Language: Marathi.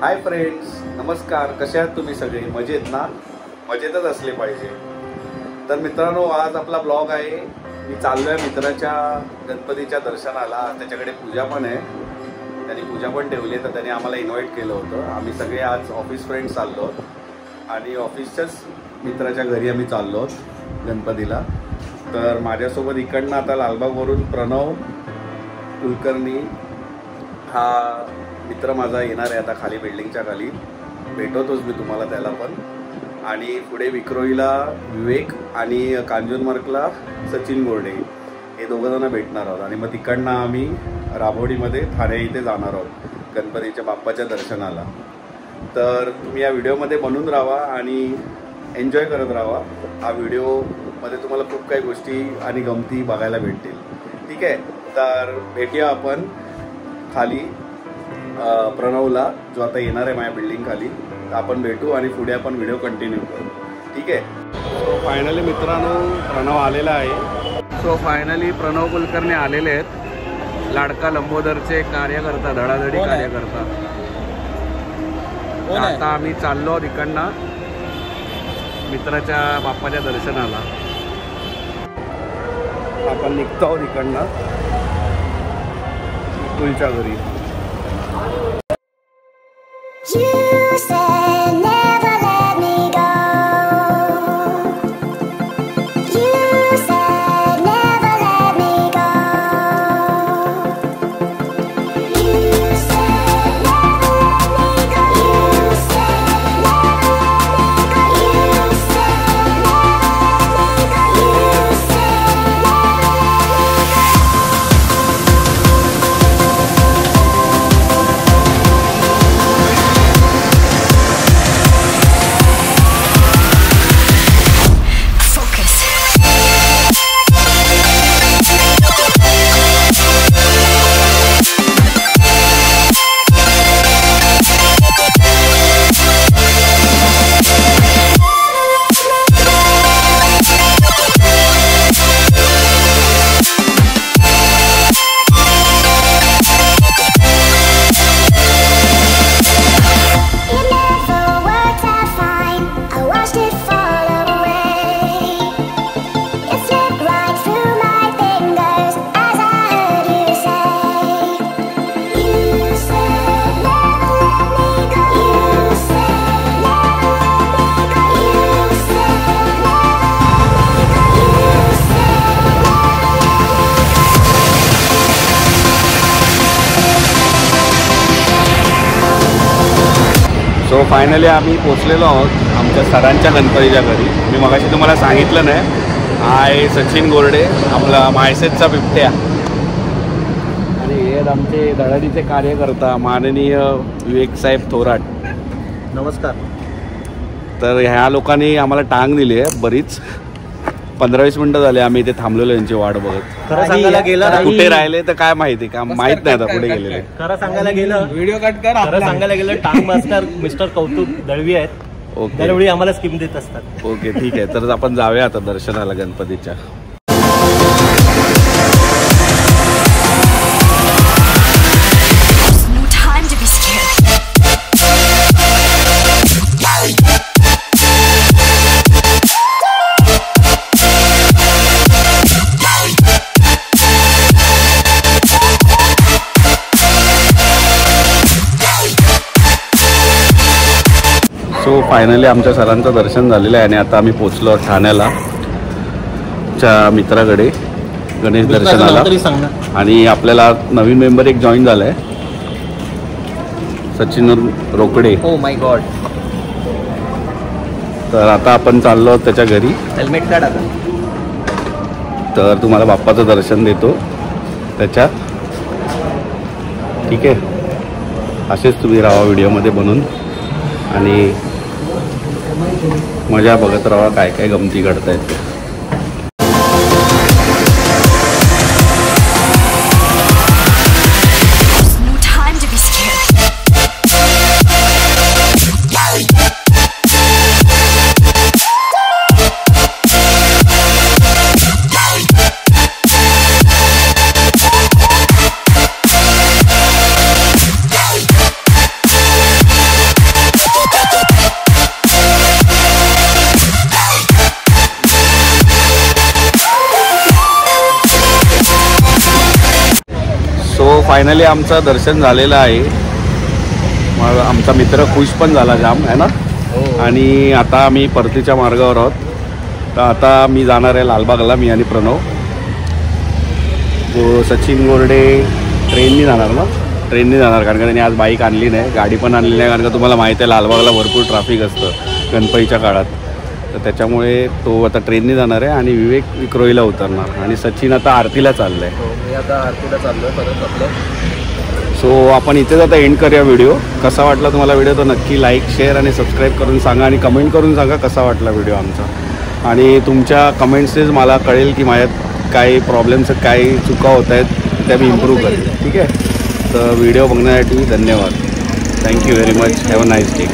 हाय फ्रेंड्स, नमस्कार. कसे आहात तुम्ही सगळे? मजेत ना? मजेतच असले पाहिजे. तर मित्रांनो, आज आपला ब्लॉग आहे. मी चाललोय मित्राच्या गणपतीच्या दर्शनाला. त्याच्याकडे पूजा पण आहे, त्यांनी पूजा पण ठेवली आहे. तर त्यांनी आम्हाला इन्व्हाइट केलं होतं. आम्ही सगळे आज ऑफिस फ्रेंड्स चाललो आणि ऑफिसच्याच मित्राच्या घरी आम्ही चाललो गणपतीला. तर माझ्यासोबत इकडनं आता लालबागवरून प्रणव कुलकर्णी हा मित्र माझा येणार आहे. आता खाली बिल्डिंगच्या खाली भेटवतोच मी तुम्हाला त्याला पण. आणि पुढे विक्रोळीला विवेक आणि कांजूरमार्गला सचिन गोरडे हे दोघंजणं भेटणार आहोत. आणि मग तिकडनं आम्ही राभोडीमध्ये ठाणे इथे जाणार आहोत गणपतीच्या बाप्पाच्या दर्शनाला. तर तुम्ही या व्हिडिओमध्ये बनून राहा आणि एन्जॉय करत राहा. हा व्हिडिओमध्ये तुम्हाला खूप काही गोष्टी आणि गमती बघायला भेटतील. ठीक आहे, तर भेटूया आपण खाली प्रणवला, जो आता येणार आहे माझ्या बिल्डिंग खाली. तर आपण भेटू आणि पुढे आपण व्हिडिओ कंटिन्यू करू. ठीक आहे. सो फायनली मित्रांनो प्रणव आलेला आहे. सो फायनली प्रणव कुलकर्णी आलेले आहेत. लाडका लंबोदरचे कार्यकर्ता, धडाधडी कार्यकर्ता. आता आम्ही चाललो तिकडनं मित्राच्या बाप्पाच्या दर्शनाला. आपण निघतो आहोत तिकडनं कुलच्या घरी. सो फायनली आम्ही पोचलेलो आहोत आमच्या सरांच्या गणपतीच्या घरी. मी मगाशी तुम्हाला सांगितलं नाही, हा आहे सचिन गोरडे, आपला मायसेजचा बिबट्या. आणि हे आमचे धडाडीचे कार्यकर्ता माननीय विवेक साहेब थोराट. नमस्कार. तर ह्या लोकांनी आम्हाला टांग दिली आहे बरीच. 15-20 मिनटं झाले आम्ही इथे थांबलेलो यांची वाट बघत. खरं सांगायला गेलं कुठे राहिले तर काय माहिती, का माहित नाही आता कुठे गेलेले. खरं सांगायला गेलं व्हिडिओ कट कर. खरं सांगायला गेलं टांग मास्टर मिस्टर कौतुक दळवी आहेत. ओके, दरवेळी आम्हाला स्कीम देत असतात. ओके ठीक आहे. तर आपण जाऊया आता दर्शनाला गणपतीच्या. सो फायनली आमच्या सरांचं दर्शन झालेलं आहे आणि आता आम्ही पोचलो ठाण्याला च्या मित्राकडे गणेश दर्शनाला. आणि आपल्याला नवीन मेंबर एक जॉईन झाला आहे, Sachin Rokade. Oh my God. तर आता आपण चाललो त्याच्या घरी. हेल्मेट काढा. तर तुम्हाला बाप्पाचं दर्शन देतो त्याच्या. ठीक आहे, असेच तुम्ही राहा व्हिडिओमध्ये बनून आणि मजा बघत राहा काय काय गमती घडतायत. फायनली आमचं दर्शन झालेलं आहे. मग आमचा मित्र खुश पण झाला जाम आहे ना. आणि आता आम्ही परतीच्या मार्गावर आहोत. तर आता मी जाणार आहे लालबागला, मी आणि प्रणव. सचिन गोरडे ट्रेननी जाणार ना, ट्रेननी जाणार कारण का त्यांनी आज बाईक आणली नाही, गाडी पण आणली नाही. कारण का तुम्हाला माहिती आहे लालबागला भरपूर ट्रॅफिक असतं गणपतीच्या काळात. तर त्याच्यामुळे तो आता ट्रेननी जाणार आहे आणि विवेक विक्रोळीला उतरणार. आणि सचिन आता आरतीला चाललं आहे. मी आता आरतीला चाललो आहे परत आपलं. सो आपण इथेच आता एंड करूया व्हिडिओ. कसा वाटला तुम्हाला व्हिडिओ तर नक्की लाईक शेअर आणि सबस्क्राईब करून सांगा आणि कमेंट करून सांगा कसा वाटला व्हिडिओ आमचा. आणि तुमच्या कमेंट्सनेच मला कळेल की माझ्यात काही प्रॉब्लेम्स काही चुका होत आहेत त्या मी इम्प्रूव्ह करेल. ठीक आहे. तर व्हिडिओ बघण्यासाठी धन्यवाद. Thank you very much. Have a nice day.